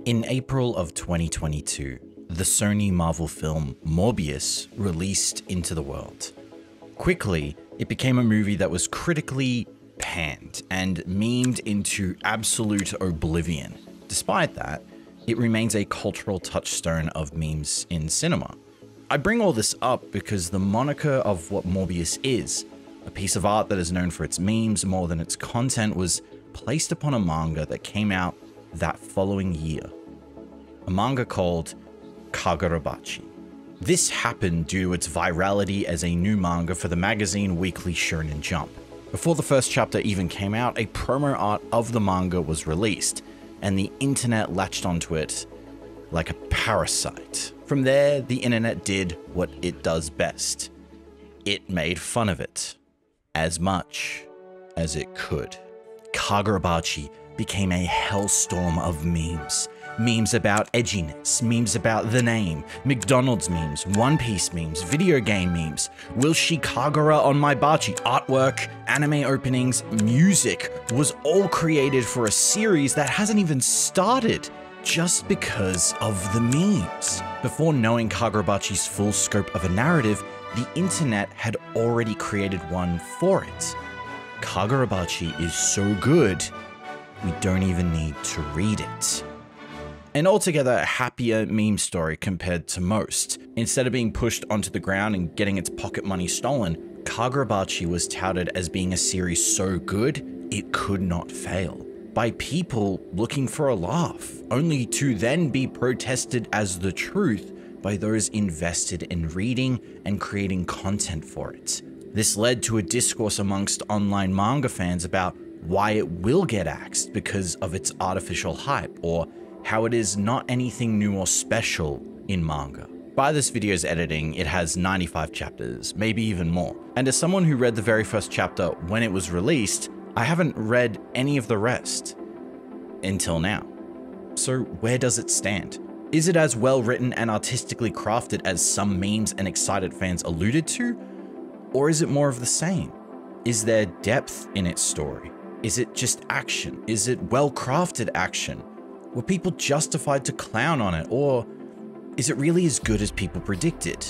In April of 2022, the Sony Marvel film Morbius released into the world. Quickly, it became a movie that was critically panned and memed into absolute oblivion. Despite that, it remains a cultural touchstone of memes in cinema. I bring all this up because the moniker of what Morbius is, a piece of art that is known for its memes more than its content, was placed upon a manga that came out that following year. A manga called Kagurabachi. This happened due to its virality as a new manga for the magazine weekly Shonen Jump. Before the first chapter even came out, a promo art of the manga was released, and the internet latched onto it like a parasite. From there, the internet did what it does best. It made fun of it, as much as it could. Kagurabachi became a hellstorm of memes. Memes about edginess, memes about the name, McDonald's memes, One Piece memes, video game memes, will she Kagura on my bachi, artwork, anime openings, music was all created for a series that hasn't even started just because of the memes. Before knowing Kagurabachi's full scope of a narrative, the internet had already created one for it. Kagurabachi is so good, we don't even need to read it. An altogether happier meme story compared to most. Instead of being pushed onto the ground and getting its pocket money stolen, Kagurabachi was touted as being a series so good, it could not fail, by people looking for a laugh, only to then be protested as the truth by those invested in reading and creating content for it. This led to a discourse amongst online manga fans about why it will get axed because of its artificial hype, or how it is not anything new or special in manga. By this video's editing, it has 95 chapters, maybe even more. And as someone who read the very first chapter when it was released, I haven't read any of the rest until now. So where does it stand? Is it as well written and artistically crafted as some memes and excited fans alluded to? Or is it more of the same? Is there depth in its story? Is it just action? Is it well-crafted action? Were people justified to clown on it, or is it really as good as people predicted?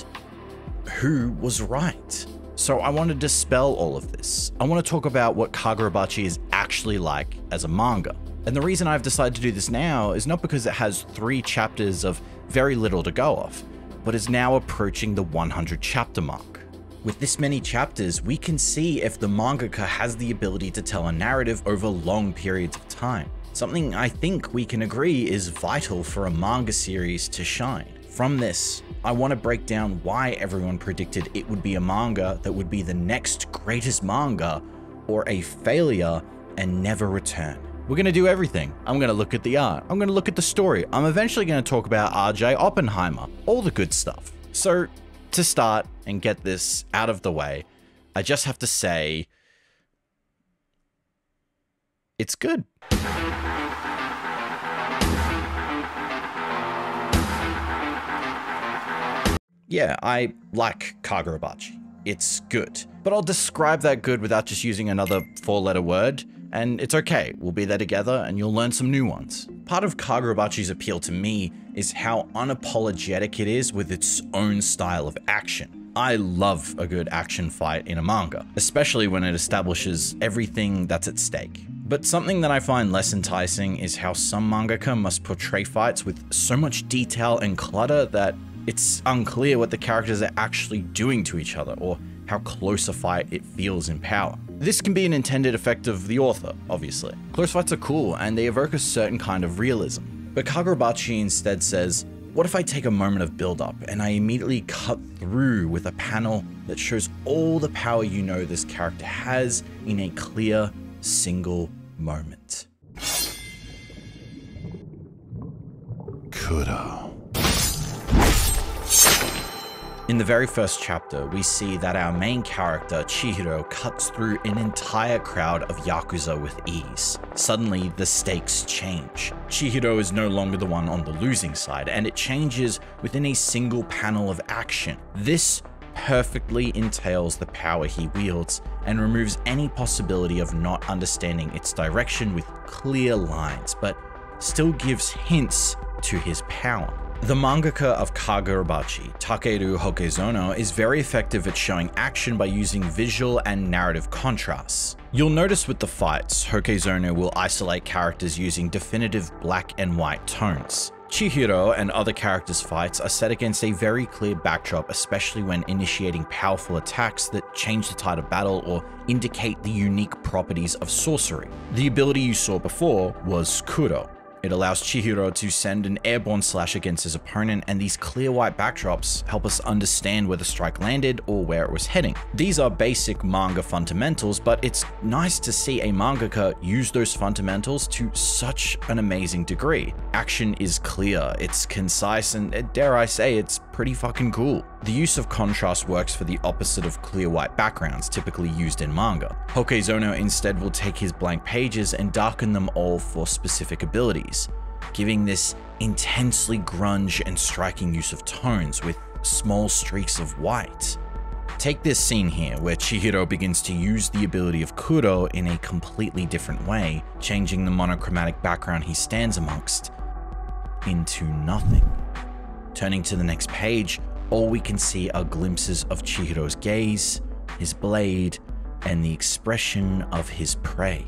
Who was right? So I want to dispel all of this. I want to talk about what Kagurabachi is actually like as a manga. And the reason I've decided to do this now is not because it has 3 chapters of very little to go off, but is now approaching the 100 chapter mark. With this many chapters, we can see if the mangaka has the ability to tell a narrative over long periods of time. Something I think we can agree is vital for a manga series to shine. From this, I want to break down why everyone predicted it would be a manga that would be the next greatest manga, or a failure and never return. We're going to do everything. I'm going to look at the art. I'm going to look at the story. I'm eventually going to talk about RJ Oppenheimer, all the good stuff. So to start and get this out of the way, I just have to say, it's good. Yeah, I like Kagurabachi. It's good. But I'll describe that good without just using another 4-letter word, and it's okay. We'll be there together and you'll learn some new ones. Part of Kagurabachi's appeal to me is how unapologetic it is with its own style of action. I love a good action fight in a manga, especially when it establishes everything that's at stake. But something that I find less enticing is how some mangaka must portray fights with so much detail and clutter that it's unclear what the characters are actually doing to each other, or how close a fight it feels in power. This can be an intended effect of the author, obviously. Close fights are cool, and they evoke a certain kind of realism. But Kagurabachi instead says, what if I take a moment of build-up and I immediately cut through with a panel that shows all the power you know this character has in a clear, single moment? Coulda. In the very first chapter, we see that our main character, Chihiro, cuts through an entire crowd of Yakuza with ease. Suddenly, the stakes change. Chihiro is no longer the one on the losing side, and it changes within a single panel of action. This perfectly entails the power he wields and removes any possibility of not understanding its direction with clear lines, but still gives hints to his power. The mangaka of Kagurabachi, Takeru Hokezono, is very effective at showing action by using visual and narrative contrasts. You'll notice with the fights, Hokezono will isolate characters using definitive black and white tones. Chihiro and other characters' fights are set against a very clear backdrop, especially when initiating powerful attacks that change the tide of battle or indicate the unique properties of sorcery. The ability you saw before was Kuro. It allows Chihiro to send an airborne slash against his opponent, and these clear white backdrops help us understand where the strike landed or where it was heading. These are basic manga fundamentals, but it's nice to see a mangaka use those fundamentals to such an amazing degree. Action is clear, it's concise, and dare I say, it's pretty fucking cool. The use of contrast works for the opposite of clear white backgrounds typically used in manga. Hokezono instead will take his blank pages and darken them all for specific abilities, giving this intensely grunge and striking use of tones with small streaks of white. Take this scene here where Chihiro begins to use the ability of Kuro in a completely different way, changing the monochromatic background he stands amongst into nothing. Turning to the next page, all we can see are glimpses of Chihiro's gaze, his blade, and the expression of his prey.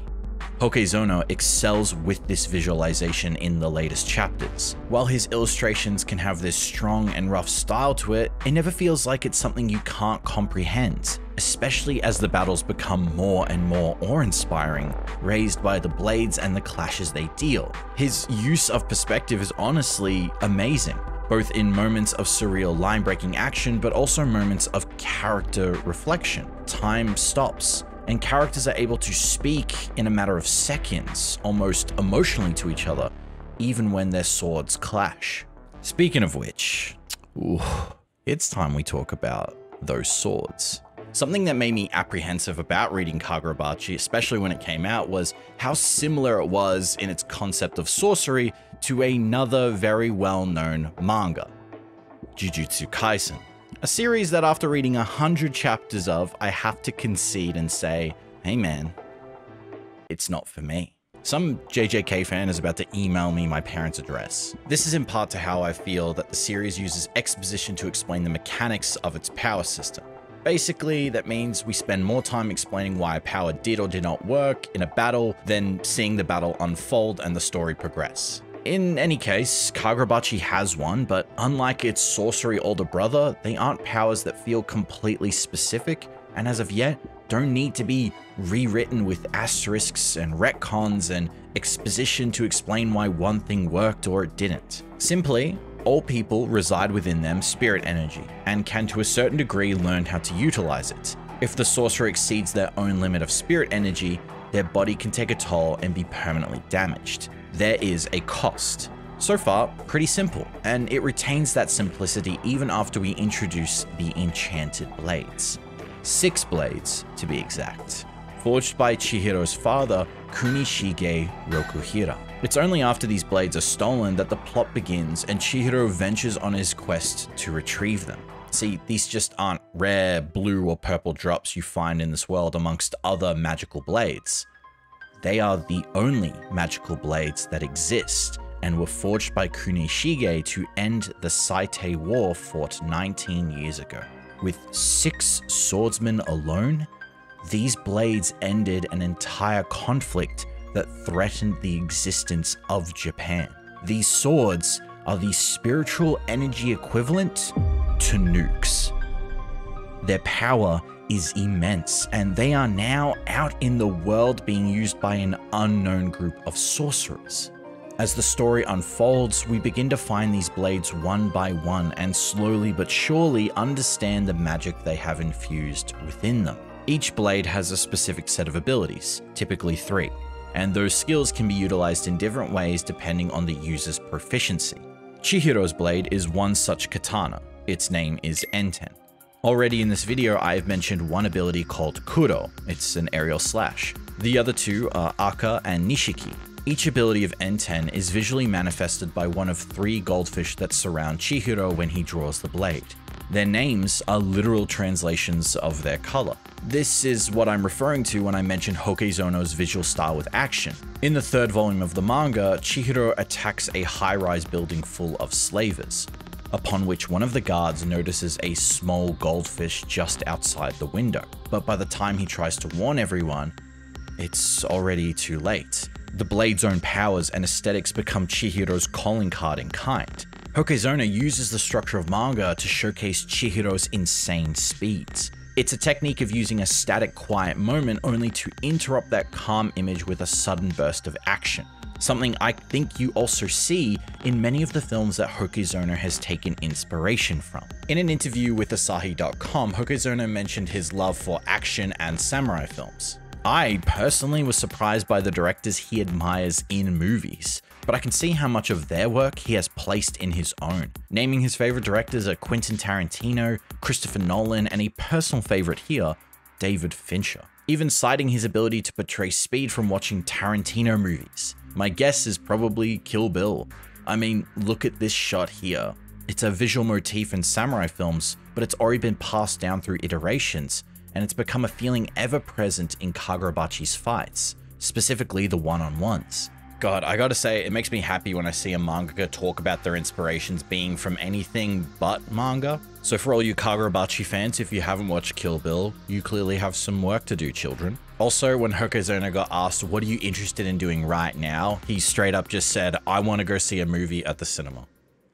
Hokezono excels with this visualization in the latest chapters. While his illustrations can have this strong and rough style to it, it never feels like it's something you can't comprehend, especially as the battles become more and more awe-inspiring, raised by the blades and the clashes they deal. His use of perspective is honestly amazing, both in moments of surreal line-breaking action, but also moments of character reflection. Time stops, and characters are able to speak in a matter of seconds, almost emotionally to each other, even when their swords clash. Speaking of which, it's time we talk about those swords. Something that made me apprehensive about reading Kagurabachi, especially when it came out, was how similar it was in its concept of sorcery to another very well-known manga, Jujutsu Kaisen. A series that after reading 100 chapters of, I have to concede and say, hey man, it's not for me. Some JJK fan is about to email me my parents' address. This is in part to how I feel that the series uses exposition to explain the mechanics of its power system. Basically, that means we spend more time explaining why a power did or did not work in a battle than seeing the battle unfold and the story progress. In any case, Kagurabachi has one, but unlike its sorcery older brother, they aren't powers that feel completely specific, and as of yet, don't need to be rewritten with asterisks and retcons and exposition to explain why one thing worked or it didn't. Simply, all people reside within them spirit energy, and can to a certain degree learn how to utilize it. If the sorcerer exceeds their own limit of spirit energy, their body can take a toll and be permanently damaged. There is a cost. So far, pretty simple, and it retains that simplicity even after we introduce the enchanted blades. 6 blades, to be exact. Forged by Chihiro's father, Kunishige Rokuhira. It's only after these blades are stolen that the plot begins and Chihiro ventures on his quest to retrieve them. See, these just aren't rare blue or purple drops you find in this world amongst other magical blades. They are the only magical blades that exist and were forged by Kunishige to end the Saite War fought 19 years ago. With 6 swordsmen alone, these blades ended an entire conflict that threatened the existence of Japan. These swords are the spiritual energy equivalent to nukes. Their power is immense, and they are now out in the world being used by an unknown group of sorcerers. As the story unfolds, we begin to find these blades one by one and slowly but surely understand the magic they have infused within them. Each blade has a specific set of abilities, typically 3, and those skills can be utilized in different ways depending on the user's proficiency. Chihiro's blade is one such katana. Its name is Enten. Already in this video, I have mentioned one ability called Kuro. It's an aerial slash. The other 2 are Aka and Nishiki. Each ability of Enten is visually manifested by one of 3 goldfish that surround Chihiro when he draws the blade. Their names are literal translations of their color. This is what I'm referring to when I mention Hokezono's visual style with action. In the third volume of the manga, Chihiro attacks a high-rise building full of slavers, upon which one of the guards notices a small goldfish just outside the window. But by the time he tries to warn everyone, it's already too late. The blade's own powers and aesthetics become Chihiro's calling card in kind. Hokezona uses the structure of manga to showcase Chihiro's insane speeds. It's a technique of using a static, quiet moment only to interrupt that calm image with a sudden burst of action. Something I think you also see in many of the films that Hokezona has taken inspiration from. In an interview with Asahi.com, Hokezona mentioned his love for action and samurai films. I personally was surprised by the directors he admires in movies, but I can see how much of their work he has placed in his own. Naming his favorite directors are Quentin Tarantino, Christopher Nolan, and a personal favorite here, David Fincher. Even citing his ability to portray speed from watching Tarantino movies. My guess is probably Kill Bill. I mean, look at this shot here. It's a visual motif in samurai films, but it's already been passed down through iterations, and it's become a feeling ever present in Kagurabachi's fights, specifically the one-on-ones. God, I gotta say, it makes me happy when I see a mangaka talk about their inspirations being from anything but manga. So for all you Kagurabachi fans, if you haven't watched Kill Bill, you clearly have some work to do, children. Also, when Hokezona got asked, what are you interested in doing right now? He straight up just said, I want to go see a movie at the cinema.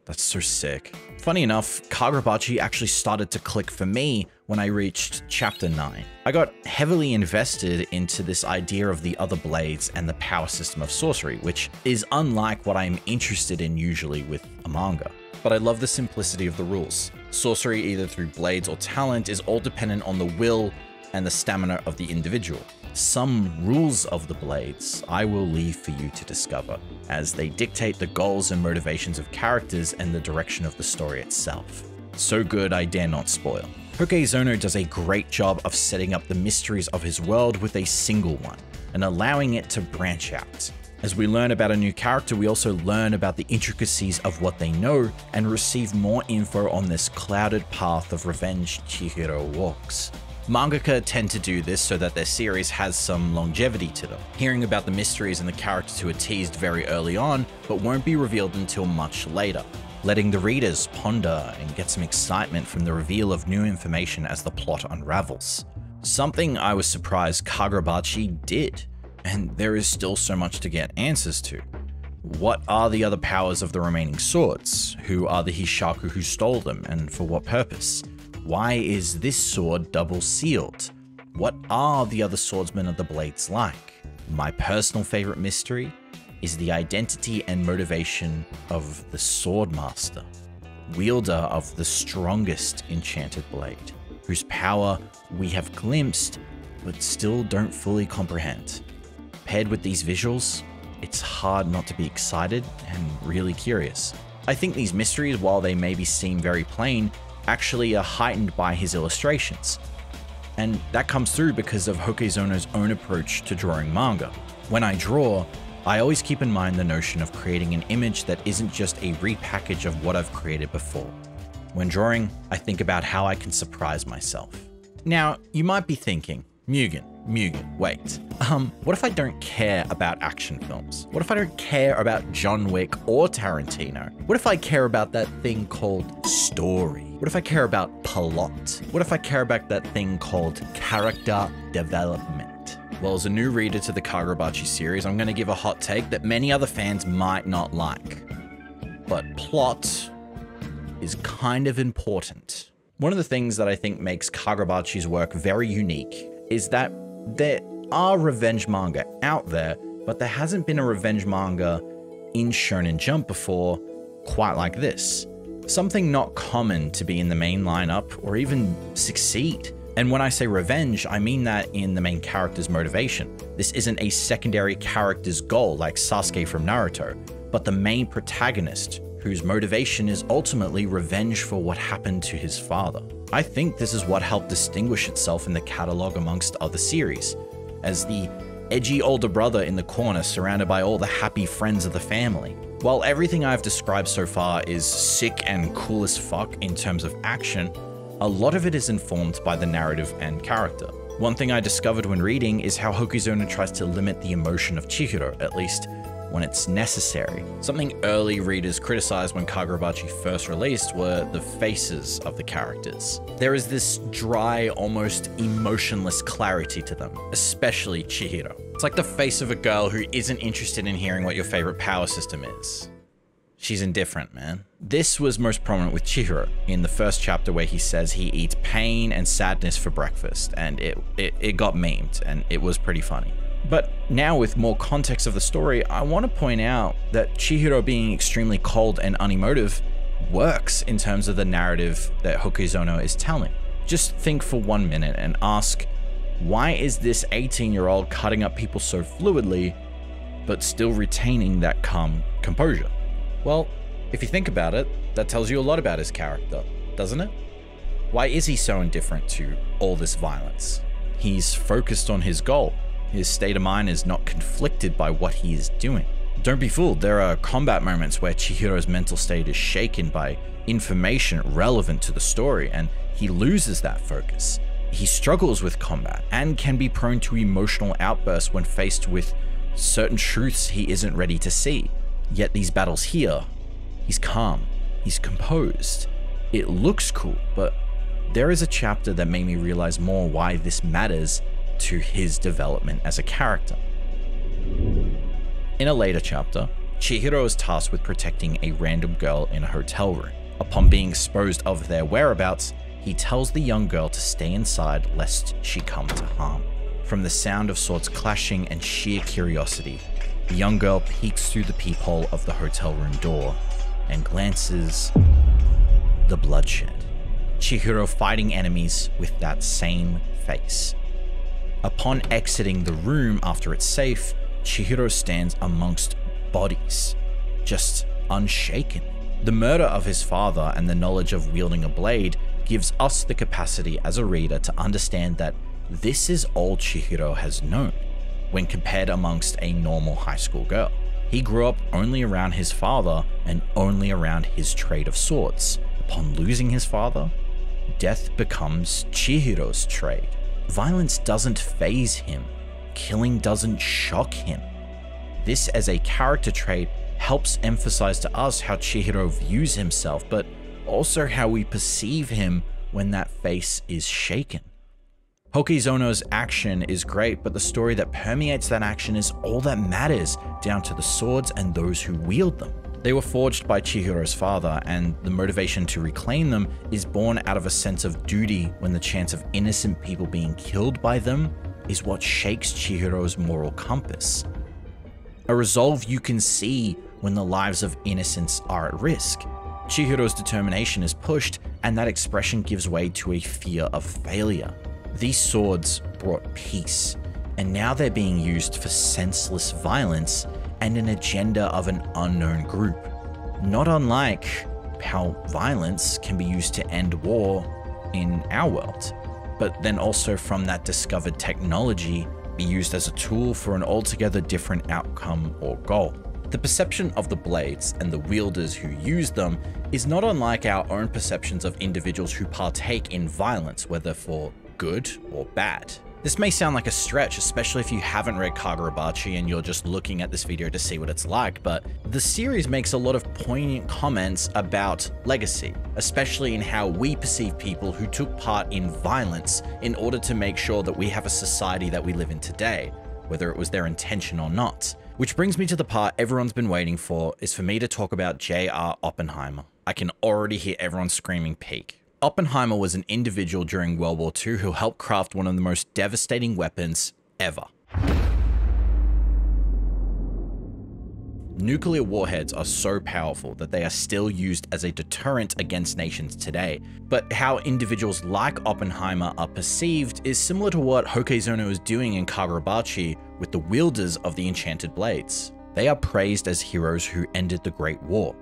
That's so sick. Funny enough, Kagurabachi actually started to click for me when I reached chapter 9. I got heavily invested into this idea of the other blades and the power system of sorcery, which is unlike what I'm interested in usually with a manga. But I love the simplicity of the rules. Sorcery, either through blades or talent, is all dependent on the will and the stamina of the individual. Some rules of the blades I will leave for you to discover, as they dictate the goals and motivations of characters and the direction of the story itself. So good I dare not spoil. Hokezona does a great job of setting up the mysteries of his world with a single one, and allowing it to branch out. As we learn about a new character, we also learn about the intricacies of what they know and receive more info on this clouded path of revenge Chihiro walks. Mangaka tend to do this so that their series has some longevity to them, hearing about the mysteries and the characters who are teased very early on, but won't be revealed until much later, letting the readers ponder and get some excitement from the reveal of new information as the plot unravels. Something I was surprised Kagurabachi did, and there is still so much to get answers to. What are the other powers of the remaining swords? Who are the Hishaku who stole them, and for what purpose? Why is this sword double sealed? What are the other swordsmen of the blades like? My personal favorite mystery is the identity and motivation of the Swordmaster, wielder of the strongest enchanted blade, whose power we have glimpsed but still don't fully comprehend. Paired with these visuals, it's hard not to be excited and really curious. I think these mysteries, while they maybe seem very plain, actually are heightened by his illustrations. And that comes through because of Hokezona's own approach to drawing manga. When I draw, I always keep in mind the notion of creating an image that isn't just a repackage of what I've created before. When drawing, I think about how I can surprise myself. Now, you might be thinking, Mugen, wait. What if I don't care about action films? What if I don't care about John Wick or Tarantino? What if I care about that thing called story? What if I care about plot? What if I care about that thing called character development? Well, as a new reader to the Kagurabachi series, I'm going to give a hot take that many other fans might not like. But plot is kind of important. One of the things that I think makes Kagurabachi's work very unique is that there are revenge manga out there, but there hasn't been a revenge manga in Shonen Jump before quite like this. Something not common to be in the main lineup or even succeed. And when I say revenge, I mean that in the main character's motivation. This isn't a secondary character's goal like Sasuke from Naruto, but the main protagonist, whose motivation is ultimately revenge for what happened to his father. I think this is what helped distinguish itself in the catalog amongst other series, as the edgy older brother in the corner surrounded by all the happy friends of the family. While everything I've described so far is sick and cool as fuck in terms of action, a lot of it is informed by the narrative and character. One thing I discovered when reading is how Hokuzono tries to limit the emotion of Chihiro, at least when it's necessary. Something early readers criticized when Kagurabachi first released were the faces of the characters. There is this dry, almost emotionless clarity to them, especially Chihiro. It's like the face of a girl who isn't interested in hearing what your favorite power system is. She's indifferent, man. This was most prominent with Chihiro in the first chapter where he says he eats pain and sadness for breakfast, and it got memed, and it was pretty funny. But now with more context of the story, I want to point out that Chihiro being extremely cold and unemotive works in terms of the narrative that Hokuzono is telling. Just think for 1 minute and ask, why is this 18-year-old cutting up people so fluidly, but still retaining that calm composure? Well, if you think about it, that tells you a lot about his character, doesn't it? Why is he so indifferent to all this violence? He's focused on his goal. His state of mind is not conflicted by what he is doing. Don't be fooled, there are combat moments where Chihiro's mental state is shaken by information relevant to the story, and he loses that focus. He struggles with combat and can be prone to emotional outbursts when faced with certain truths he isn't ready to see. Yet these battles here, he's calm, he's composed. It looks cool, but there is a chapter that made me realize more why this matters to his development as a character. In a later chapter, Chihiro is tasked with protecting a random girl in a hotel room. Upon being exposed of their whereabouts, he tells the young girl to stay inside lest she come to harm. From the sound of swords clashing and sheer curiosity, the young girl peeks through the peephole of the hotel room door and glances the bloodshed. Chihiro fighting enemies with that same face. Upon exiting the room after it's safe, Chihiro stands amongst bodies, just unshaken. The murder of his father and the knowledge of wielding a blade gives us the capacity as a reader to understand that this is all Chihiro has known when compared amongst a normal high school girl. He grew up only around his father and only around his trade of swords. Upon losing his father, death becomes Chihiro's trade. Violence doesn't faze him. Killing doesn't shock him. This as a character trait helps emphasize to us how Chihiro views himself, but also how we perceive him when that face is shaken. Hokuzono's action is great, but the story that permeates that action is all that matters, down to the swords and those who wield them. They were forged by Chihiro's father, and the motivation to reclaim them is born out of a sense of duty when the chance of innocent people being killed by them is what shakes Chihiro's moral compass. A resolve you can see when the lives of innocents are at risk. Chihiro's determination is pushed, and that expression gives way to a fear of failure. These swords brought peace, and now they're being used for senseless violence and an agenda of an unknown group. Not unlike how violence can be used to end war in our world, but then also from that discovered technology be used as a tool for an altogether different outcome or goal. The perception of the blades and the wielders who use them is not unlike our own perceptions of individuals who partake in violence, whether for good or bad. This may sound like a stretch, especially if you haven't read Kagurabachi and you're just looking at this video to see what it's like, but the series makes a lot of poignant comments about legacy, especially in how we perceive people who took part in violence in order to make sure that we have a society that we live in today, whether it was their intention or not. Which brings me to the part everyone's been waiting for, is for me to talk about J.R. Oppenheimer. I can already hear everyone screaming peak. Oppenheimer was an individual during World War II who helped craft one of the most devastating weapons ever. Nuclear warheads are so powerful that they are still used as a deterrent against nations today, but how individuals like Oppenheimer are perceived is similar to what Hokuzono is doing in Kagurabachi with the wielders of the enchanted blades. They are praised as heroes who ended the Great War,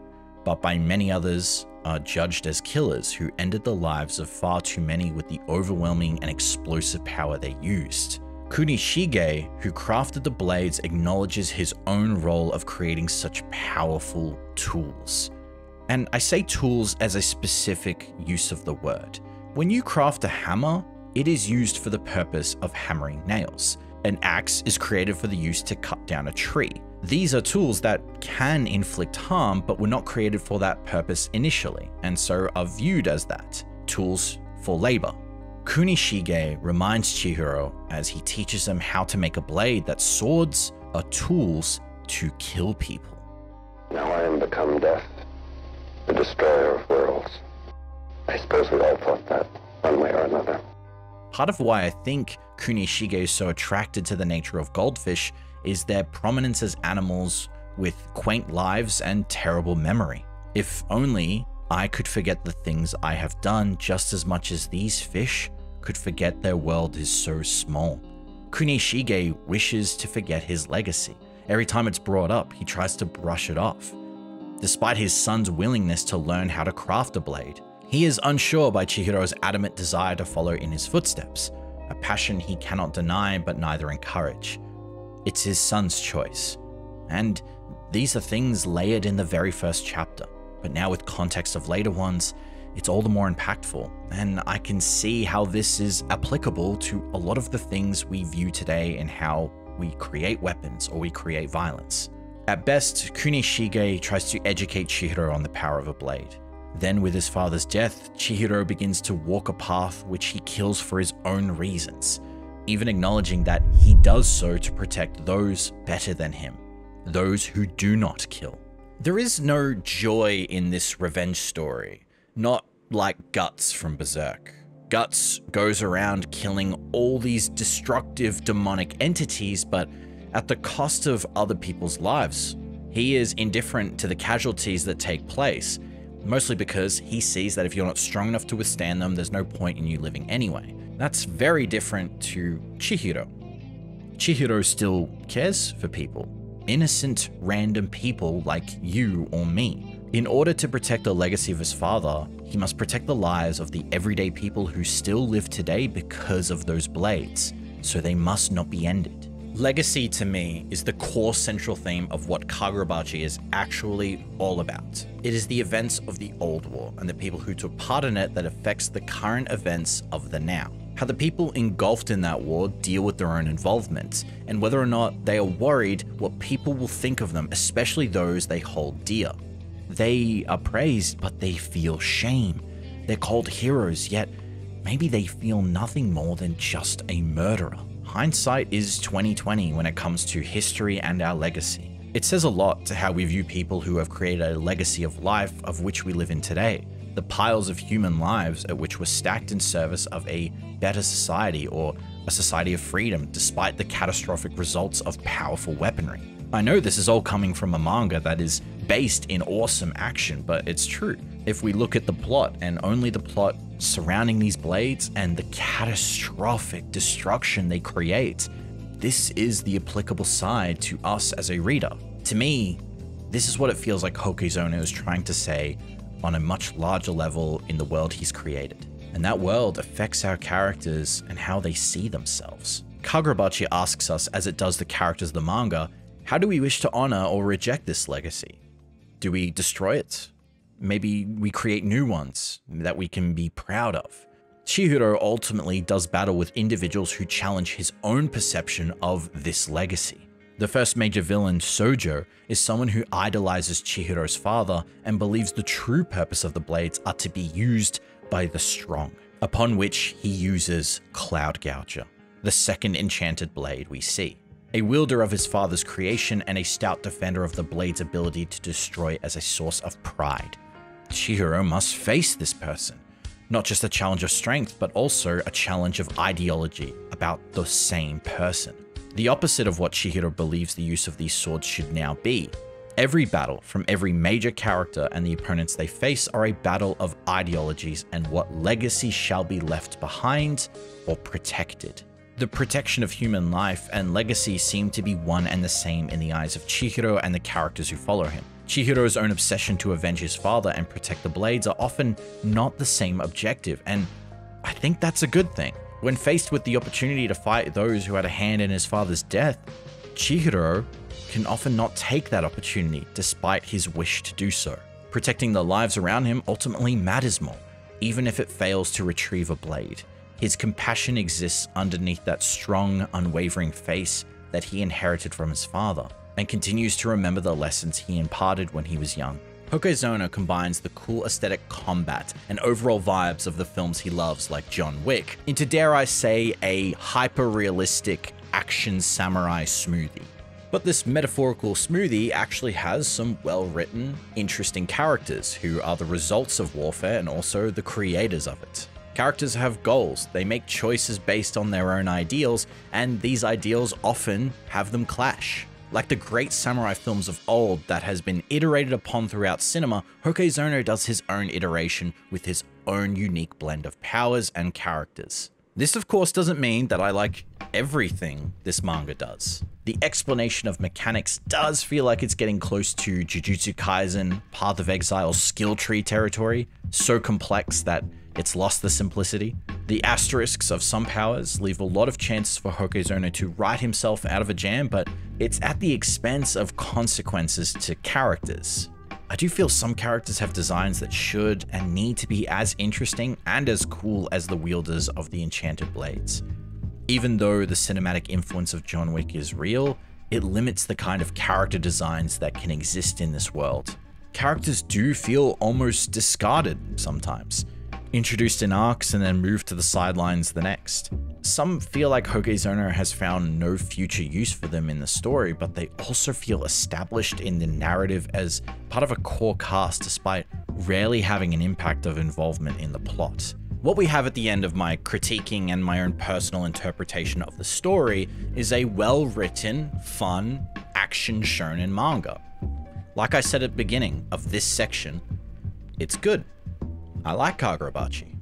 but by many others are judged as killers who ended the lives of far too many with the overwhelming and explosive power they used. Kunishige, who crafted the blades, acknowledges his own role of creating such powerful tools. And I say tools as a specific use of the word. When you craft a hammer, it is used for the purpose of hammering nails. An axe is created for the use to cut down a tree. These are tools that can inflict harm, but were not created for that purpose initially, and so are viewed as that, tools for labor. Kunishige reminds Chihiro as he teaches him how to make a blade that swords are tools to kill people. Now I am become death, the destroyer of worlds. I suppose we all thought that, one way or another. Part of why I think Kunishige is so attracted to the nature of goldfish is their prominence as animals with quaint lives and terrible memory. If only I could forget the things I have done just as much as these fish could forget their world is so small. Kunishige wishes to forget his legacy. Every time it's brought up, he tries to brush it off. Despite his son's willingness to learn how to craft a blade, he is unsure by Chihiro's adamant desire to follow in his footsteps, a passion he cannot deny but neither encourage. It's his son's choice. And these are things layered in the very first chapter, but now with context of later ones, it's all the more impactful, and I can see how this is applicable to a lot of the things we view today in how we create weapons or we create violence. At best, Kunishige tries to educate Chihiro on the power of a blade. Then with his father's death, Chihiro begins to walk a path which he kills for his own reasons, even acknowledging that he does so to protect those better than him, those who do not kill. There is no joy in this revenge story, not like Guts from Berserk. Guts goes around killing all these destructive demonic entities, but at the cost of other people's lives. He is indifferent to the casualties that take place, mostly because he sees that if you're not strong enough to withstand them, there's no point in you living anyway. That's very different to Chihiro. Chihiro still cares for people, innocent random people like you or me. In order to protect the legacy of his father, he must protect the lives of the everyday people who still live today because of those blades, so they must not be ended. Legacy to me is the core central theme of what Kagurabachi is actually all about. It is the events of the old war and the people who took part in it that affects the current events of the now. How the people engulfed in that war deal with their own involvement, and whether or not they are worried what people will think of them, especially those they hold dear. They are praised, but they feel shame. They're called heroes, yet maybe they feel nothing more than just a murderer. Hindsight is 20/20 when it comes to history and our legacy. It says a lot to how we view people who have created a legacy of life of which we live in today. The piles of human lives at which were stacked in service of a better society or a society of freedom, despite the catastrophic results of powerful weaponry. I know this is all coming from a manga that is based in awesome action, but it's true. If we look at the plot and only the plot surrounding these blades and the catastrophic destruction they create, this is the applicable side to us as a reader. To me, this is what it feels like Hokuzono is trying to say on a much larger level in the world he's created. And that world affects our characters and how they see themselves. Kagurabachi asks us, as it does the characters of the manga, how do we wish to honor or reject this legacy? Do we destroy it? Maybe we create new ones that we can be proud of. Chihiro ultimately does battle with individuals who challenge his own perception of this legacy. The first major villain, Sojo, is someone who idolizes Chihiro's father and believes the true purpose of the blades are to be used by the strong, upon which he uses Cloud Gouger, the second enchanted blade we see. A wielder of his father's creation and a stout defender of the blade's ability to destroy as a source of pride. Chihiro must face this person, not just a challenge of strength, but also a challenge of ideology about the same person. The opposite of what Chihiro believes the use of these swords should now be. Every battle from every major character and the opponents they face are a battle of ideologies and what legacy shall be left behind or protected. The protection of human life and legacy seem to be one and the same in the eyes of Chihiro and the characters who follow him. Chihiro's own obsession to avenge his father and protect the blades are often not the same objective, and I think that's a good thing. When faced with the opportunity to fight those who had a hand in his father's death, Chihiro can often not take that opportunity despite his wish to do so. Protecting the lives around him ultimately matters more, even if it fails to retrieve a blade. His compassion exists underneath that strong, unwavering face that he inherited from his father, and continues to remember the lessons he imparted when he was young. Hokuzono combines the cool aesthetic combat and overall vibes of the films he loves like John Wick into, dare I say, a hyper-realistic action samurai smoothie. But this metaphorical smoothie actually has some well-written, interesting characters who are the results of warfare and also the creators of it. Characters have goals, they make choices based on their own ideals, and these ideals often have them clash. Like the great samurai films of old that has been iterated upon throughout cinema, Hokuzono does his own iteration with his own unique blend of powers and characters. This of course doesn't mean that I like everything this manga does. The explanation of mechanics does feel like it's getting close to Jujutsu Kaisen, Path of Exile skill tree territory, so complex that it's lost the simplicity. The asterisks of some powers leave a lot of chances for Hokuzono to write himself out of a jam, but it's at the expense of consequences to characters. I do feel some characters have designs that should and need to be as interesting and as cool as the wielders of the enchanted blades. Even though the cinematic influence of John Wick is real, it limits the kind of character designs that can exist in this world. Characters do feel almost discarded sometimes, introduced in arcs and then moved to the sidelines the next. Some feel like Hokuzono has found no future use for them in the story, but they also feel established in the narrative as part of a core cast despite rarely having an impact of involvement in the plot. What we have at the end of my critiquing and my own personal interpretation of the story is a well-written, fun, action shonen manga. Like I said at the beginning of this section, it's good. I like Kagurabachi.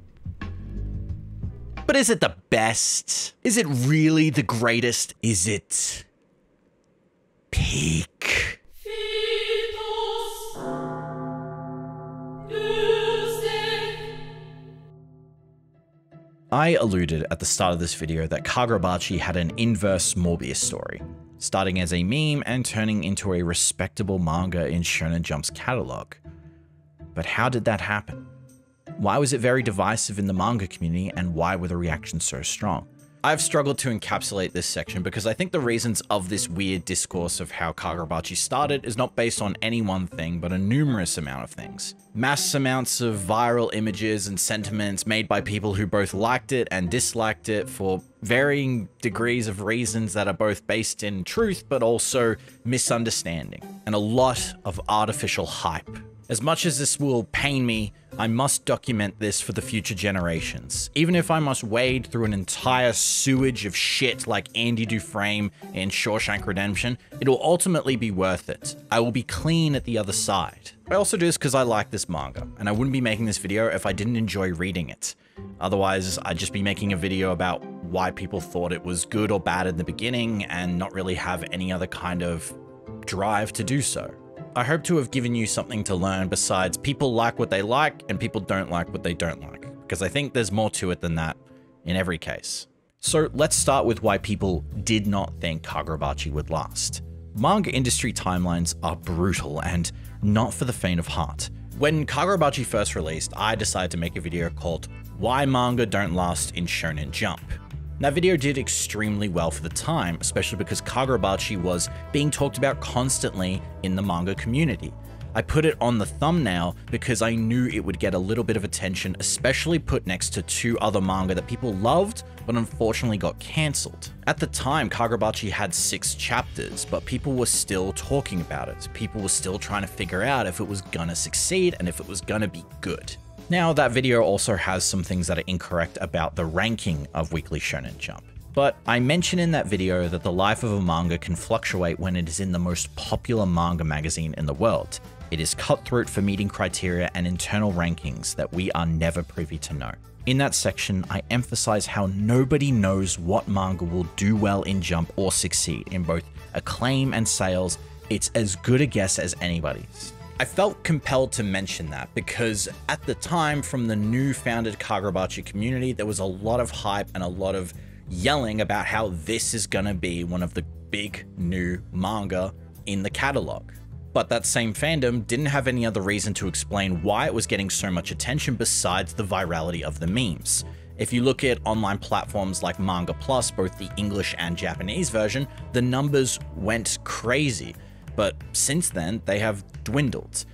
But is it the best? Is it really the greatest? Is it peak? I alluded at the start of this video that Kagurabachi had an inverse Morbius story, starting as a meme and turning into a respectable manga in Shonen Jump's catalog. But how did that happen? Why was it very divisive in the manga community, and why were the reactions so strong? I've struggled to encapsulate this section because I think the reasons of this weird discourse of how Kagurabachi started is not based on any one thing, but a numerous amount of things. Mass amounts of viral images and sentiments made by people who both liked it and disliked it for varying degrees of reasons that are both based in truth, but also misunderstanding, and a lot of artificial hype. As much as this will pain me, I must document this for the future generations. Even if I must wade through an entire sewage of shit like Andy Dufresne in Shawshank Redemption, it will ultimately be worth it. I will be clean at the other side. I also do this because I like this manga, and I wouldn't be making this video if I didn't enjoy reading it. Otherwise, I'd just be making a video about why people thought it was good or bad in the beginning and not really have any other kind of drive to do so. I hope to have given you something to learn besides people like what they like and people don't like what they don't like, because I think there's more to it than that in every case. So let's start with why people did not think Kagurabachi would last. Manga industry timelines are brutal and not for the faint of heart. When Kagurabachi first released, I decided to make a video called Why Manga Don't Last in Shonen Jump. That video did extremely well for the time, especially because Kagurabachi was being talked about constantly in the manga community. I put it on the thumbnail because I knew it would get a little bit of attention, especially put next to two other manga that people loved, but unfortunately got cancelled. At the time, Kagurabachi had 6 chapters, but people were still talking about it. People were still trying to figure out if it was gonna succeed and if it was gonna be good. Now, that video also has some things that are incorrect about the ranking of Weekly Shonen Jump. But I mentioned in that video that the life of a manga can fluctuate when it is in the most popular manga magazine in the world. It is cutthroat for meeting criteria and internal rankings that we are never privy to know. In that section, I emphasize how nobody knows what manga will do well in Jump or succeed in both acclaim and sales. It's as good a guess as anybody's. I felt compelled to mention that because at the time, from the new founded Kagurabachi community, there was a lot of hype and a lot of yelling about how this is gonna be one of the big new manga in the catalog. But that same fandom didn't have any other reason to explain why it was getting so much attention besides the virality of the memes. If you look at online platforms like Manga Plus, both the English and Japanese version, the numbers went crazy. But since then, they have dwindled.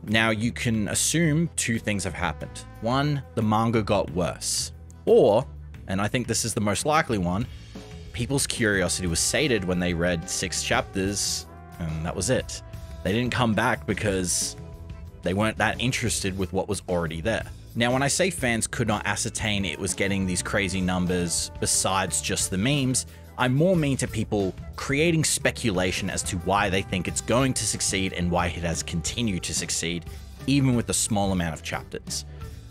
Now you can assume two things have happened. One, the manga got worse. Or, and I think this is the most likely one, people's curiosity was sated when they read 6 chapters, and that was it. They didn't come back because they weren't that interested with what was already there. Now, when I say fans could not ascertain it was getting these crazy numbers besides just the memes, I more mean to people creating speculation as to why they think it's going to succeed and why it has continued to succeed, even with a small amount of chapters.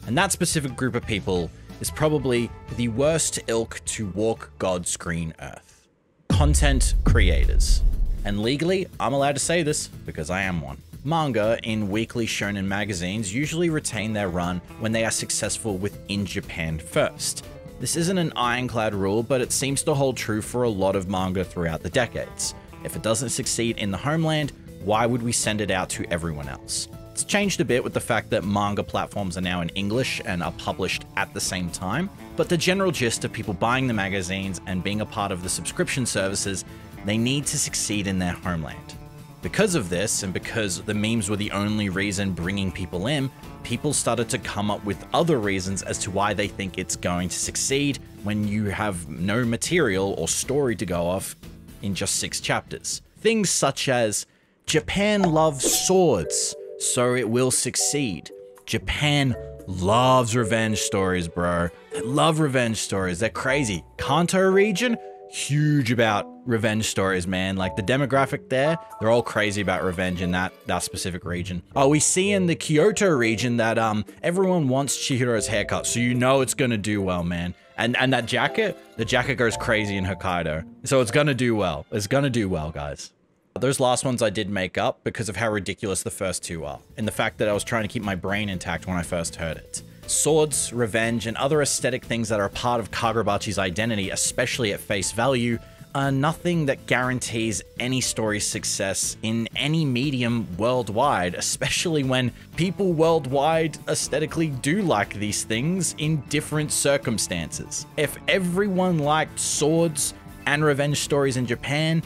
And that specific group of people is probably the worst ilk to walk God's green earth. Content creators. And legally, I'm allowed to say this because I am one. Manga in weekly shonen magazines usually retain their run when they are successful within Japan first. This isn't an ironclad rule, but it seems to hold true for a lot of manga throughout the decades. If it doesn't succeed in the homeland, why would we send it out to everyone else? It's changed a bit with the fact that manga platforms are now in English and are published at the same time, but the general gist of people buying the magazines and being a part of the subscription services, they need to succeed in their homeland. Because of this, and because the memes were the only reason bringing people in, people started to come up with other reasons as to why they think it's going to succeed when you have no material or story to go off in just 6 chapters. Things such as, Japan loves swords, so it will succeed. Japan loves revenge stories, bro. They love revenge stories, they're crazy. Kanto region? Huge about revenge stories, man. Like the demographic there, they're all crazy about revenge in that specific region. Oh, we see in the Kyoto region that everyone wants Chihiro's haircut, so you know it's gonna do well, man. And that jacket, the jacket goes crazy in Hokkaido, so it's gonna do well. It's gonna do well, guys. Those last ones I did make up because of how ridiculous the first 2 are, and the fact that I was trying to keep my brain intact when I first heard it. Swords, revenge, and other aesthetic things that are a part of Kagurabachi's identity, especially at face value, are nothing that guarantees any story's success in any medium worldwide, especially when people worldwide aesthetically do like these things in different circumstances. If everyone liked swords and revenge stories in Japan,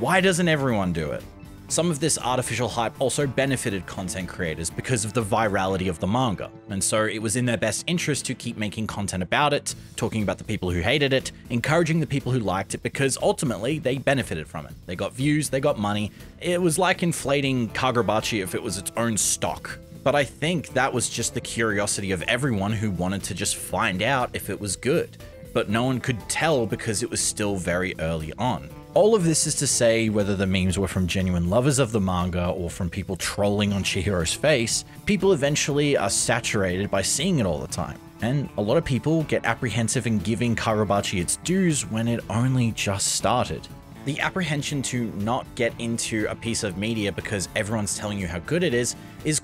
why doesn't everyone do it? Some of this artificial hype also benefited content creators because of the virality of the manga, and so it was in their best interest to keep making content about it, talking about the people who hated it, encouraging the people who liked it, because ultimately they benefited from it. They got views, they got money. It was like inflating Kagurabachi if it was its own stock. But I think that was just the curiosity of everyone who wanted to just find out if it was good. But no one could tell because it was still very early on. All of this is to say, whether the memes were from genuine lovers of the manga or from people trolling on Chihiro's face, people eventually are saturated by seeing it all the time. And a lot of people get apprehensive in giving Kagurabachi its dues when it only just started. The apprehension to not get into a piece of media because everyone's telling you how good it is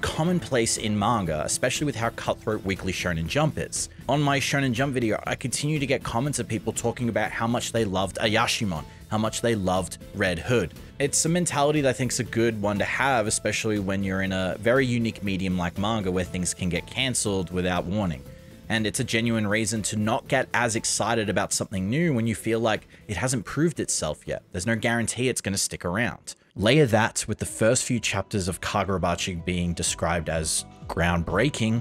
commonplace in manga, especially with how cutthroat Weekly Shonen Jump is. On my Shonen Jump video, I continue to get comments of people talking about how much they loved Ayashimon, how much they loved Red Hood. It's a mentality that I think is a good one to have, especially when you're in a very unique medium like manga where things can get cancelled without warning. And it's a genuine reason to not get as excited about something new when you feel like it hasn't proved itself yet. There's no guarantee it's going to stick around. Layer that with the first few chapters of Kagurabachi being described as groundbreaking,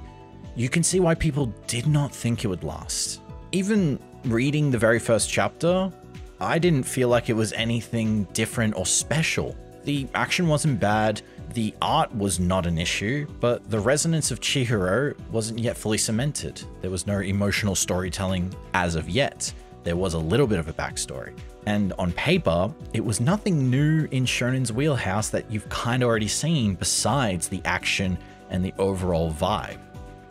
you can see why people did not think it would last. Even reading the very first chapter, I didn't feel like it was anything different or special. The action wasn't bad, the art was not an issue, but the resonance of Chihiro wasn't yet fully cemented. There was no emotional storytelling as of yet. There was a little bit of a backstory. And on paper, it was nothing new in Shonen's wheelhouse that you've kind of already seen besides the action and the overall vibe.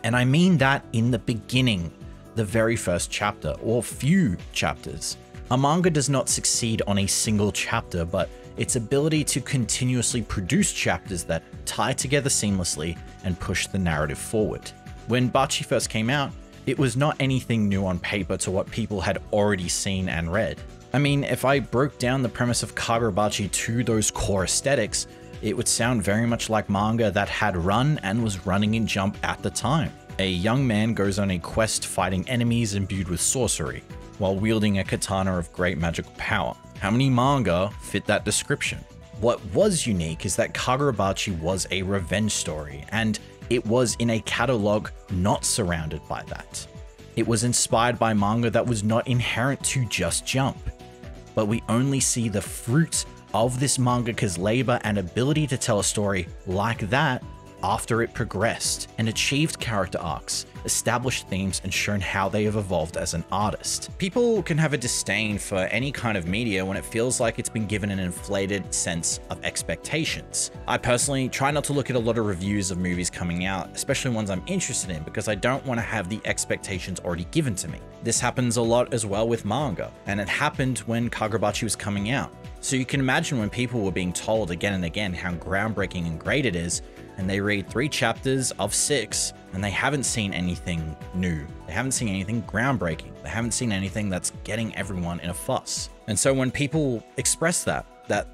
And I mean that in the beginning, the very first chapter, or few chapters. A manga does not succeed on a single chapter, but its ability to continuously produce chapters that tie together seamlessly and push the narrative forward. When Bachi first came out, it was not anything new on paper to what people had already seen and read. I mean, if I broke down the premise of Kagurabachi to those core aesthetics, it would sound very much like manga that had run and was running in Jump at the time. A young man goes on a quest fighting enemies imbued with sorcery, while wielding a katana of great magical power. How many manga fit that description? What was unique is that Kagurabachi was a revenge story, and it was in a catalog not surrounded by that. It was inspired by manga that was not inherent to just Jump, but we only see the fruit of this mangaka's labor and ability to tell a story like that after it progressed and achieved character arcs, established themes, and shown how they have evolved as an artist. People can have a disdain for any kind of media when it feels like it's been given an inflated sense of expectations. I personally try not to look at a lot of reviews of movies coming out, especially ones I'm interested in, because I don't want to have the expectations already given to me. This happens a lot as well with manga, and it happened when Kagurabachi was coming out. So you can imagine when people were being told again and again how groundbreaking and great it is, and they read 3 chapters of 6 and they haven't seen anything new. They haven't seen anything groundbreaking. They haven't seen anything that's getting everyone in a fuss. And so when people express that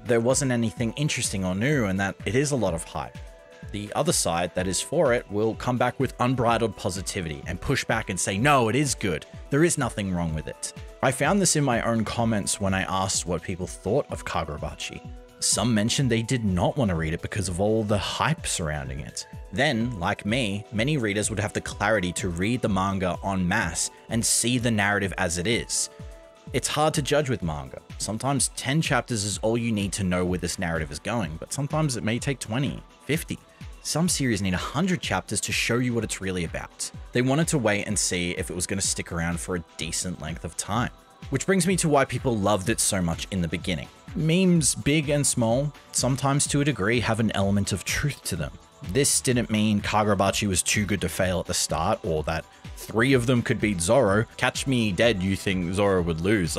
there wasn't anything interesting or new and that it is a lot of hype, the other side that is for it will come back with unbridled positivity and push back and say, no, it is good. There is nothing wrong with it. I found this in my own comments when I asked what people thought of Kagurabachi. Some mentioned they did not want to read it because of all the hype surrounding it. Then, like me, many readers would have the clarity to read the manga en masse and see the narrative as it is. It's hard to judge with manga. Sometimes 10 chapters is all you need to know where this narrative is going, but sometimes it may take 20, 50. Some series need 100 chapters to show you what it's really about. They wanted to wait and see if it was going to stick around for a decent length of time. Which brings me to why people loved it so much in the beginning. Memes, big and small, sometimes to a degree have an element of truth to them. This didn't mean Kagurabachi was too good to fail at the start, or that 3 of them could beat Zoro. Catch me dead, you think Zoro would lose.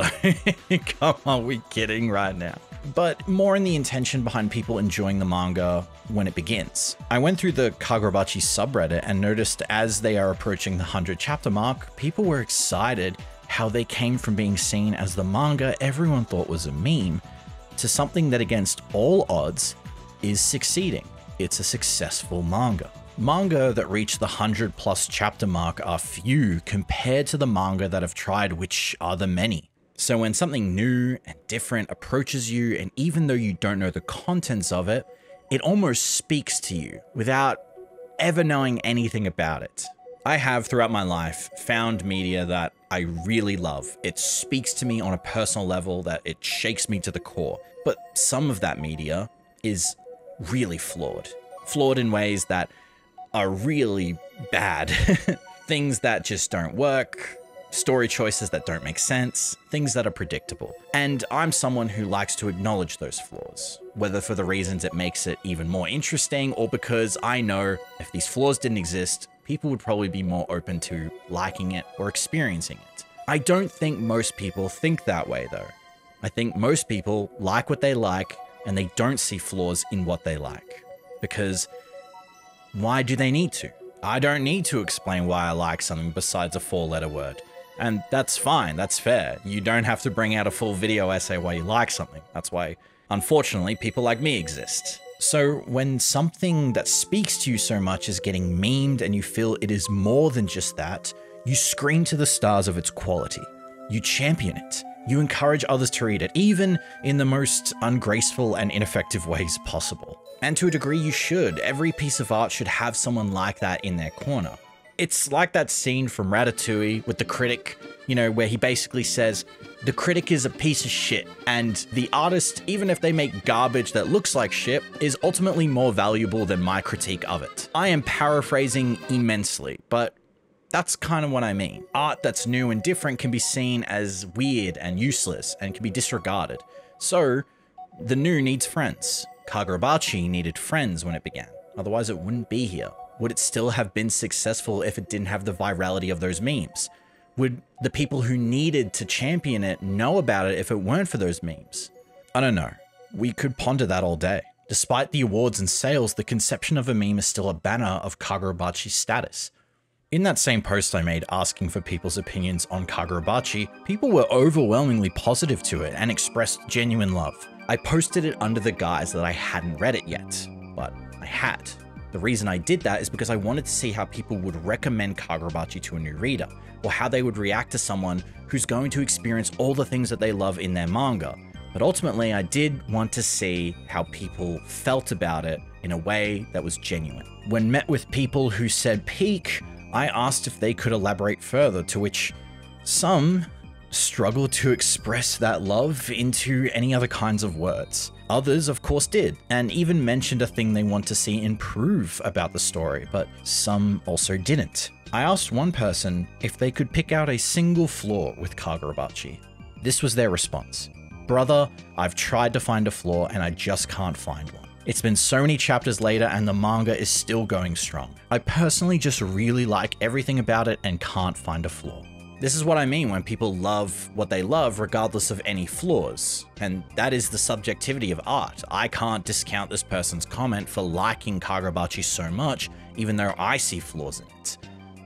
Come on, we kidding right now? But more in the intention behind people enjoying the manga when it begins. I went through the Kagurabachi subreddit and noticed as they are approaching the 100 chapter mark, people were excited how they came from being seen as the manga everyone thought was a meme to something that against all odds is succeeding. It's a successful manga. Manga that reach the 100+ chapter mark are few compared to the manga that have tried, which are the many. So when something new and different approaches you, and even though you don't know the contents of it, it almost speaks to you without ever knowing anything about it. I have throughout my life found media that I really love. It speaks to me on a personal level, that it shakes me to the core. But some of that media is really flawed. Flawed in ways that are really bad. Things that just don't work, story choices that don't make sense, things that are predictable. And I'm someone who likes to acknowledge those flaws, whether for the reasons it makes it even more interesting or because I know if these flaws didn't exist, people would probably be more open to liking it or experiencing it. I don't think most people think that way though. I think most people like what they like and they don't see flaws in what they like. Because why do they need to? I don't need to explain why I like something besides a 4-letter word. And that's fine, that's fair. You don't have to bring out a full video essay why you like something. That's why, unfortunately, people like me exist. So when something that speaks to you so much is getting memed and you feel it is more than just that, you scream to the stars of its quality. You champion it. You encourage others to read it, even in the most ungraceful and ineffective ways possible. And to a degree you should. Every piece of art should have someone like that in their corner. It's like that scene from Ratatouille with the critic, you know, where he basically says, the critic is a piece of shit, and the artist, even if they make garbage that looks like shit, is ultimately more valuable than my critique of it. I am paraphrasing immensely, but that's kind of what I mean. Art that's new and different can be seen as weird and useless and can be disregarded. So, the new needs friends. Kagurabachi needed friends when it began, otherwise it wouldn't be here. Would it still have been successful if it didn't have the virality of those memes? Would the people who needed to champion it know about it if it weren't for those memes? I don't know. We could ponder that all day. Despite the awards and sales, the conception of a meme is still a banner of Kagurabachi's status. In that same post I made asking for people's opinions on Kagurabachi, people were overwhelmingly positive to it and expressed genuine love. I posted it under the guise that I hadn't read it yet, but I had. The reason I did that is because I wanted to see how people would recommend Kagurabachi to a new reader, or how they would react to someone who's going to experience all the things that they love in their manga. But ultimately, I did want to see how people felt about it in a way that was genuine. When met with people who said peak, I asked if they could elaborate further, to which some struggled to express that love into any other kinds of words. Others, of course, did, and even mentioned a thing they want to see improve about the story, but some also didn't. I asked one person if they could pick out a single flaw with Kagurabachi. This was their response. "Brother, I've tried to find a flaw and I just can't find one. It's been so many chapters later and the manga is still going strong. I personally just really like everything about it and can't find a flaw." This is what I mean when people love what they love regardless of any flaws. And that is the subjectivity of art. I can't discount this person's comment for liking Kagurabachi so much, even though I see flaws in it.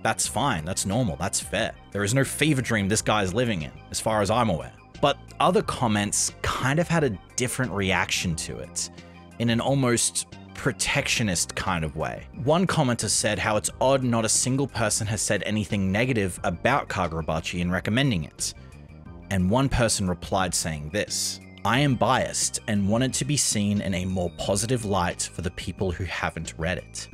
That's fine, that's normal, that's fair. There is no fever dream this guy is living in, as far as I'm aware. But other comments kind of had a different reaction to it, in an almost protectionist kind of way. One commenter said how it's odd not a single person has said anything negative about Kagurabachi in recommending it. And one person replied saying this: "I am biased and want it to be seen in a more positive light for the people who haven't read it."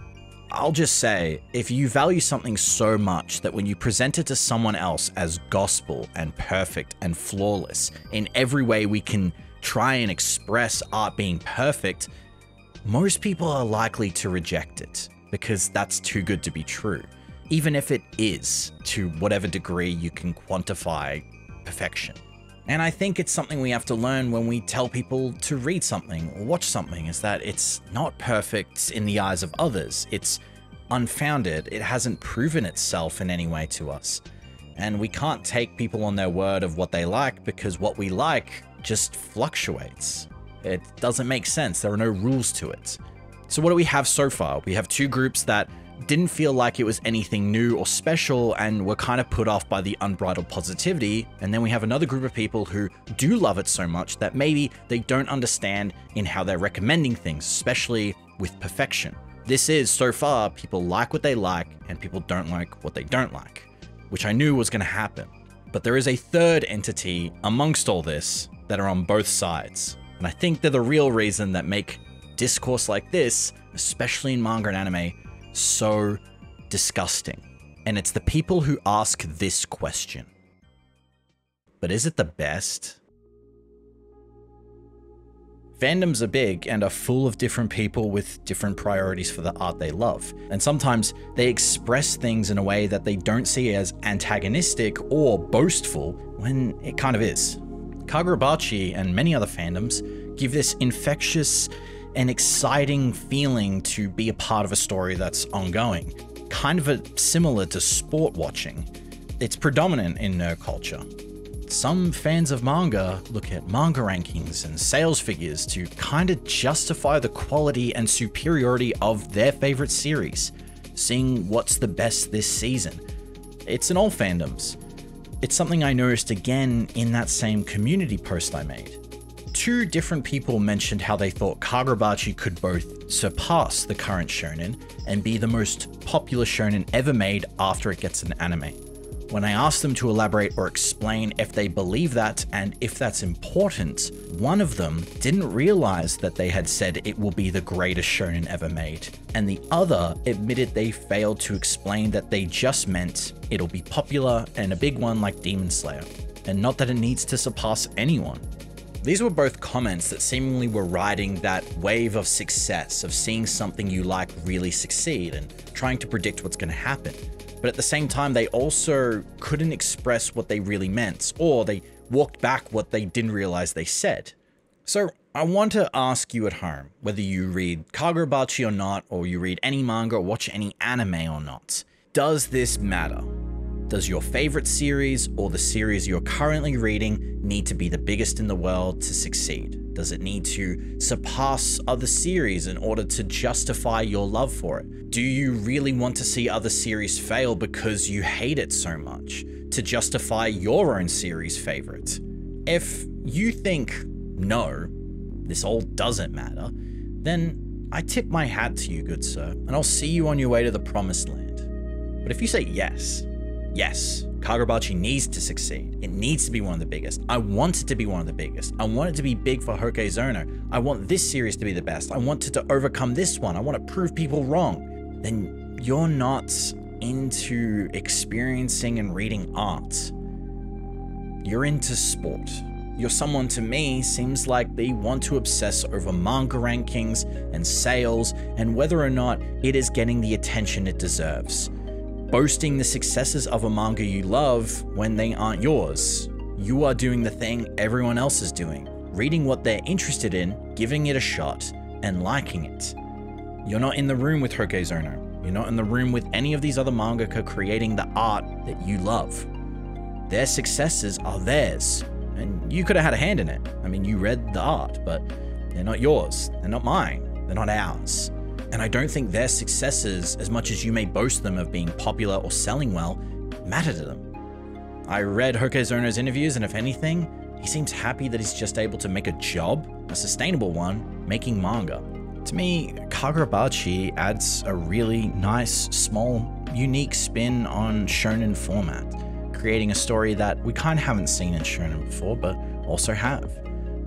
I'll just say, if you value something so much that when you present it to someone else as gospel and perfect and flawless in every way we can try and express art being perfect, most people are likely to reject it because that's too good to be true, even if it is, to whatever degree you can quantify perfection. And I think it's something we have to learn when we tell people to read something or watch something, is that it's not perfect in the eyes of others. It's unfounded. It hasn't proven itself in any way to us. And we can't take people on their word of what they like, because what we like just fluctuates. It doesn't make sense. There are no rules to it. So what do we have so far? We have two groups that didn't feel like it was anything new or special and were kind of put off by the unbridled positivity. And then we have another group of people who do love it so much that maybe they don't understand in how they're recommending things, especially with perfection. This is, so far, people like what they like and people don't like what they don't like, which I knew was going to happen. But there is a third entity amongst all this that are on both sides. And I think they're the real reason that make discourse like this, especially in manga and anime, so disgusting. And it's the people who ask this question: but is it the best? Fandoms are big and are full of different people with different priorities for the art they love. And sometimes they express things in a way that they don't see as antagonistic or boastful when it kind of is. Kagurabachi and many other fandoms give this infectious and exciting feeling to be a part of a story that's ongoing, kind of similar to sport watching. It's predominant in nerd culture. Some fans of manga look at manga rankings and sales figures to kind of justify the quality and superiority of their favorite series, seeing what's the best this season. It's in all fandoms. It's something I noticed again in that same community post I made. Two different people mentioned how they thought Kagurabachi could both surpass the current shonen and be the most popular shonen ever made after it gets an anime. When I asked them to elaborate or explain if they believe that and if that's important, one of them didn't realize that they had said it will be the greatest shonen ever made, and the other admitted they failed to explain that they just meant it'll be popular and a big one like Demon Slayer, and not that it needs to surpass anyone. These were both comments that seemingly were riding that wave of success, of seeing something you like really succeed and trying to predict what's going to happen. But at the same time, they also couldn't express what they really meant, or they walked back what they didn't realize they said. So I want to ask you at home, whether you read Kagurabachi or not, or you read any manga or watch any anime or not, does this matter? Does your favorite series or the series you're currently reading need to be the biggest in the world to succeed? Does it need to surpass other series in order to justify your love for it? Do you really want to see other series fail because you hate it so much to justify your own series favorite? If you think, no, this all doesn't matter, then I tip my hat to you, good sir, and I'll see you on your way to the promised land. But if you say yes, Kagurabachi needs to succeed. It needs to be one of the biggest. I want it to be one of the biggest. I want it to be big for Houkei's Ono. I want this series to be the best. I want it to overcome this one. I want to prove people wrong. Then you're not into experiencing and reading art. You're into sport. You're someone, to me, seems like they want to obsess over manga rankings and sales and whether or not it is getting the attention it deserves. Boasting the successes of a manga you love when they aren't yours. You are doing the thing everyone else is doing, reading what they're interested in, giving it a shot, and liking it. You're not in the room with Houkei's Ono. You're not in the room with any of these other mangaka creating the art that you love. Their successes are theirs, and you could have had a hand in it. I mean, you read the art, but they're not yours. They're not mine. They're not ours. And I don't think their successes, as much as you may boast them of being popular or selling well, matter to them. I read Houkei's Ono's interviews, and if anything, he seems happy that he's just able to make a job, a sustainable one, making manga. To me, Kagurabachi adds a really nice, small, unique spin on shonen format, creating a story that we kind of haven't seen in shonen before, but also have.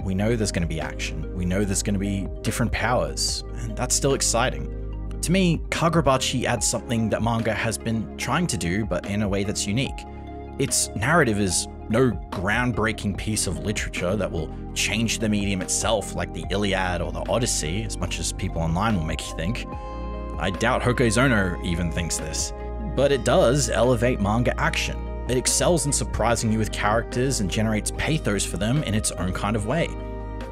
We know there's going to be action. We know there's going to be different powers, and that's still exciting. To me, Kagurabachi adds something that manga has been trying to do, but in a way that's unique. Its narrative is no groundbreaking piece of literature that will change the medium itself like the Iliad or the Odyssey, as much as people online will make you think. I doubt Houkei's Ono even thinks this. But it does elevate manga action. It excels in surprising you with characters and generates pathos for them in its own kind of way.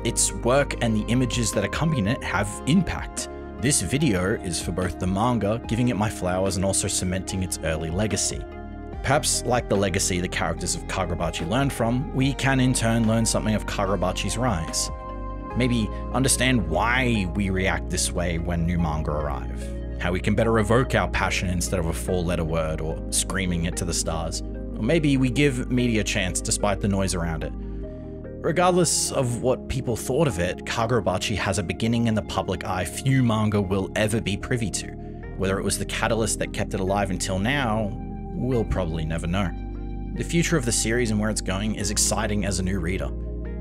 Its work and the images that accompany it have impact. This video is for both the manga, giving it my flowers, and also cementing its early legacy. Perhaps like the legacy the characters of Kagurabachi learned from, we can in turn learn something of Kagurabachi's rise. Maybe understand why we react this way when new manga arrive. How we can better evoke our passion instead of a 4-letter word or screaming it to the stars. Or maybe we give media a chance despite the noise around it. Regardless of what people thought of it, Kagurabachi has a beginning in the public eye few manga will ever be privy to. Whether it was the catalyst that kept it alive until now, we'll probably never know. The future of the series and where it's going is exciting as a new reader.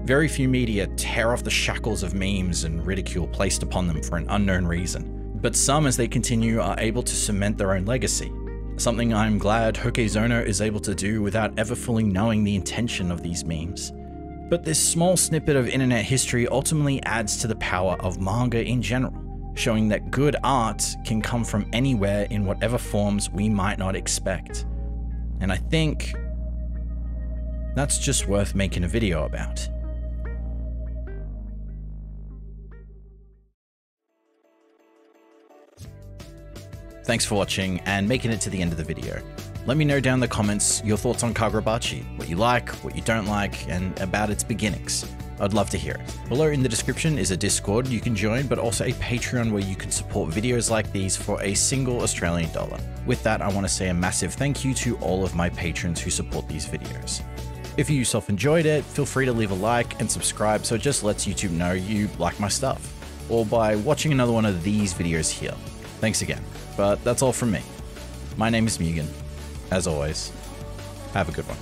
Very few media tear off the shackles of memes and ridicule placed upon them for an unknown reason. But some, as they continue, are able to cement their own legacy. Something I'm glad Houkei's Ono is able to do without ever fully knowing the intention of these memes. But this small snippet of internet history ultimately adds to the power of manga in general, showing that good art can come from anywhere in whatever forms we might not expect. And I think that's just worth making a video about. Thanks for watching and making it to the end of the video. Let me know down in the comments your thoughts on Kagurabachi, what you like, what you don't like, and about its beginnings. I'd love to hear it. Below in the description is a Discord you can join, but also a Patreon where you can support videos like these for a single Australian dollar. With that, I want to say a massive thank you to all of my patrons who support these videos. If you yourself enjoyed it, feel free to leave a like and subscribe so it just lets YouTube know you like my stuff, or by watching another one of these videos here. Thanks again, but that's all from me. My name is Mugen. As always, have a good one.